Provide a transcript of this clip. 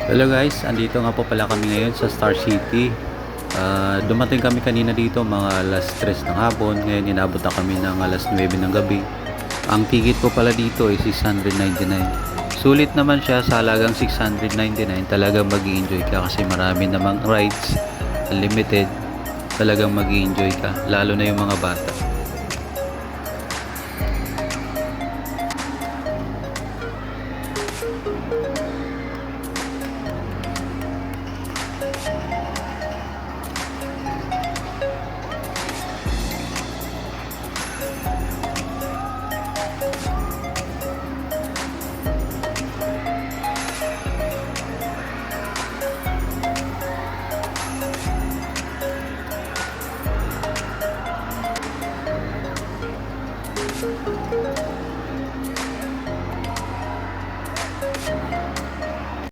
Hello guys, andito nga po pala kami ngayon sa Star City. Dumating kami kanina dito mga alas 3 ng hapon. Ngayon inabot na kami ng alas 9 ng gabi. Ang ticket po pala dito ay 699. Sulit naman siya sa halagang 699. Talagang mag-i-enjoy ka kasi marami namang rides, unlimited. Talagang mag-i-enjoy ka, lalo na yung mga bata.